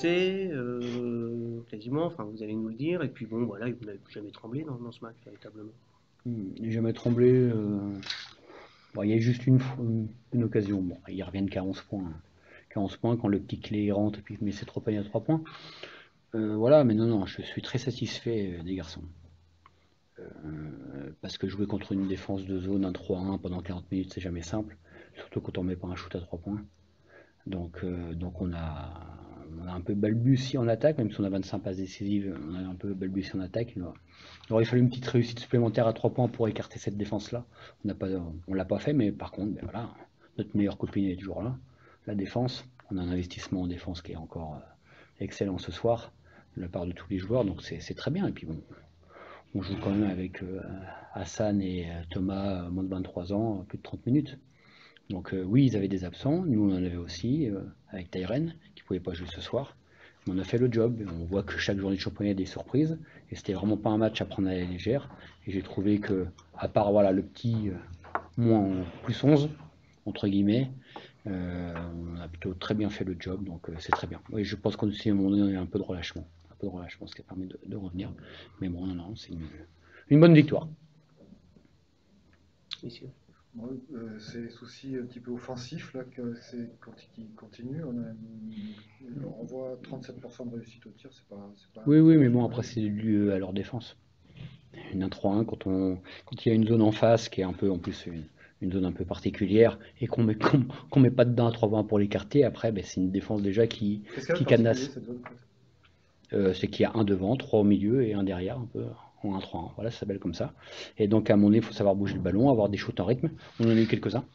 pressé, quasiment, enfin vous allez nous le dire, et puis bon, voilà, vous n'avez jamais tremblé dans ce match, véritablement. J'ai jamais tremblé. Bon, il y a juste une occasion. Bon, ils reviennent qu'à 11 points, hein. Qu'à 11 points quand le petit clé rentre et puis met ses 3 paniers à 3 points. Voilà, mais non, non, je suis très satisfait des garçons. Parce que jouer contre une défense de zone, un 3-1 pendant 40 minutes, c'est jamais simple. Surtout quand on met pas un shoot à 3 points. Donc on a un peu balbutié en attaque, même si on a 25 passes décisives, on a un peu balbutié en attaque. Il aurait fallu une petite réussite supplémentaire à 3 points pour écarter cette défense-là. On l'a pas fait, mais par contre, ben voilà, notre meilleure copine est toujours là. La défense, on a un investissement en défense qui est encore excellent ce soir, de la part de tous les joueurs, donc c'est très bien. Et puis bon, on joue quand même avec Hassan et Thomas, moins de 23 ans, plus de 30 minutes. Donc oui, ils avaient des absents, nous on en avait aussi, avec Tyren, qui ne pouvait pas jouer ce soir. Mais on a fait le job, on voit que chaque journée de championnat il y a des surprises, et c'était vraiment pas un match à prendre à la légère. Et j'ai trouvé que, à part voilà, le petit moins plus 11, entre guillemets, on a plutôt très bien fait le job, donc c'est très bien. Oui, je pense qu'on aussi à un moment donné, on a un peu de relâchement. Un peu de relâchement, ce qui permet de revenir. Mais bon, non, non, c'est une bonne victoire. Messieurs. Moi, c'est souci un petit peu offensif là, qui continue. On voit 37% de réussite au tir, Oui, c'est oui, pas mais bon, génial. après, c'est dû à leur défense. Une 1-3-1 quand il y a une zone en face qui est un peu en plus une zone un peu particulière et qu'on met pas dedans à 3-20 pour l'écarter, après ben, c'est une défense déjà Qu'est-ce qu'il y a de qui particulier cadenasse. cette zone en fait? C'est qu'il y a un devant, 3 au milieu et un derrière, un peu en 1-3-1. Voilà, ça s'appelle comme ça. Et donc à un moment donné, il faut savoir bouger le ballon, avoir des shoots en rythme. On en a eu quelques-uns,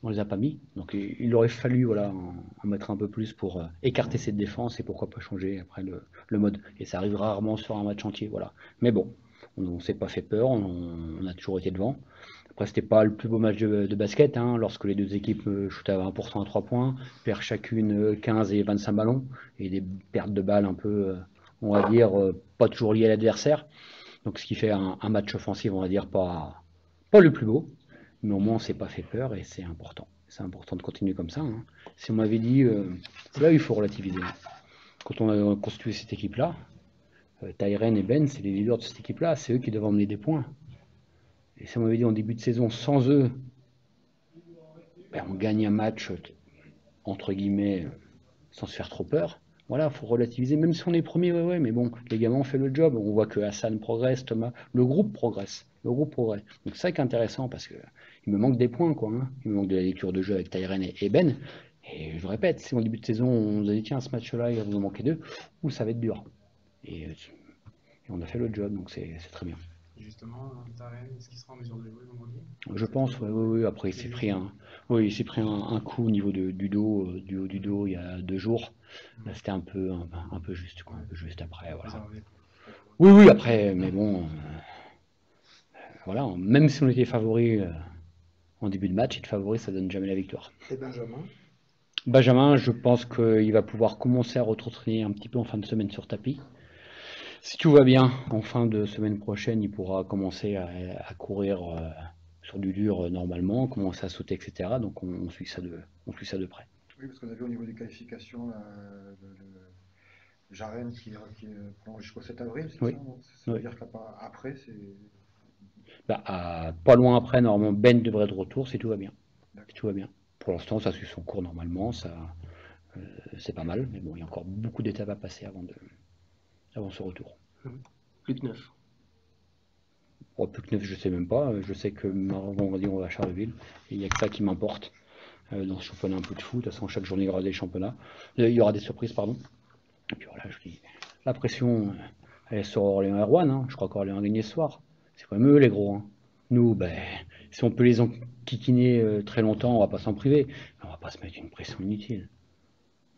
on les a pas mis. Donc il aurait fallu voilà, en mettre un peu plus pour écarter cette défense et pourquoi pas changer après le mode. Et ça arrive rarement sur un match entier. Voilà. Mais bon, on ne s'est pas fait peur, on a toujours été devant. Après, c'était pas le plus beau match de basket, hein, lorsque les deux équipes shootaient à 20% à 3 points, perdent chacune 15 et 25 ballons, et des pertes de balles un peu, on va dire, pas toujours liées à l'adversaire. Donc, ce qui fait un match offensif, on va dire, pas le plus beau, mais au moins on s'est pas fait peur et c'est important. C'est important de continuer comme ça, hein. Si on m'avait dit, c'est là où il faut relativiser. Quand on a constitué cette équipe-là, Tyren et Ben, c'est les leaders de cette équipe-là, c'est eux qui doivent emmener des points. Et si on m'avait dit en début de saison, sans eux, ben, on gagne un match, entre guillemets, sans se faire trop peur. Voilà, il faut relativiser, même si on est premier, ouais, ouais, mais bon, les gamins ont fait le job. On voit que Hassan progresse, Thomas, le groupe progresse. Le groupe progresse. Donc c'est ça qui est intéressant parce que il me manque des points, quoi, hein. Il me manque de la lecture de jeu avec Tyren et Ben. Et je répète, si en début de saison on nous a dit tiens, ce match-là, il va vous en manquer deux, ou ça va être dur. Et on a fait le job, donc c'est très bien. Justement, Taren, est-ce qu'il sera en mesure de jouer vendredi? Je pense, ouais, oui, oui. Après, oui, il s'est pris un coup au niveau du dos, du haut du dos, il y a 2 jours. Là, c'était un peu juste, quoi, un peu juste après, voilà. Réservé. Oui, oui, après, mais bon, voilà, même si on était favori en début de match, être favori, ça donne jamais la victoire. Et Benjamin? Benjamin, je pense qu'il va pouvoir commencer à retraîner un petit peu en fin de semaine sur tapis. Si tout va bien, en fin de semaine prochaine, il pourra commencer à courir sur du dur normalement, commencer à sauter, etc. Donc on suit on suit ça de près. Oui, parce qu'on a vu au niveau des qualifications Jaren qui est prolongé jusqu'au 7 avril, c'est Oui, ça, non? Ça veut oui. dire qu'après, c'est. Bah, pas loin après, normalement, Ben devrait être de retour si tout va bien. Si D'accord. tout va bien. Pour l'instant, ça suit son cours normalement, c'est pas mal, mais bon, il y a encore beaucoup d'étapes à passer avant ce retour. Plus que 9. Bon, plus que 9, je sais même pas. Je sais que vendredi, on va à Charleville, et il n'y a que ça qui m'importe dans ce championnat un peu de foot. De toute façon, chaque journée, il y aura des championnats. Il y aura des surprises, pardon. Et puis voilà, je dis, la pression, elle est sur Orléans et Rouen, hein. Je crois qu'Orléans a gagné ce soir. C'est quand même eux les gros, hein. Nous, ben, si on peut les enquiquiner très longtemps, on va pas s'en priver. Mais on va pas se mettre une pression inutile.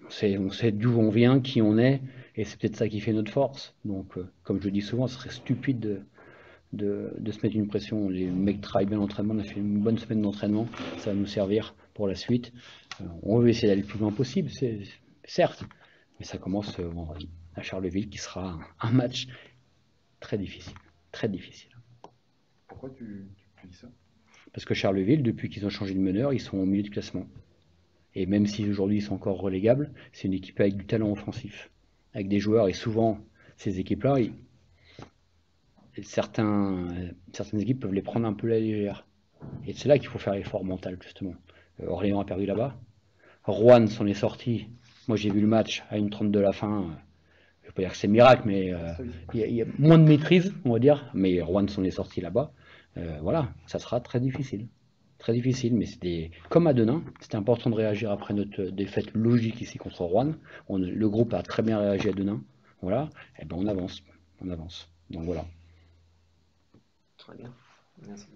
On sait d'où on vient, qui on est, et c'est peut-être ça qui fait notre force. Donc, comme je le dis souvent, ce serait stupide de se mettre une pression. Les mecs travaillent bien l'entraînement, on a fait une bonne semaine d'entraînement, ça va nous servir pour la suite. On veut essayer d'aller le plus loin possible, certes, mais ça commence vendredi à Charleville, qui sera un match très difficile. Très difficile. Pourquoi tu dis ça? Parce que Charleville, depuis qu'ils ont changé de meneur, ils sont au milieu du classement. Et même si aujourd'hui ils sont encore relégables, c'est une équipe avec du talent offensif. avec des joueurs, et souvent, ces équipes-là, certaines équipes peuvent les prendre un peu à la légère. Et c'est là qu'il faut faire l'effort mental, justement. Orléans a perdu là-bas. Rouen s'en est sorti. Moi, j'ai vu le match à 1:30 de la fin. Je ne vais pas dire que c'est miracle, mais il y a moins de maîtrise, on va dire. Mais Rouen s'en est sorti là-bas. Voilà, ça sera très difficile. Très difficile, mais c'était comme à Denain. C'était important de réagir après notre défaite logique ici contre Rouen. Le groupe a très bien réagi à Denain. Voilà, et ben on avance. On avance. Donc voilà. Très bien. Merci.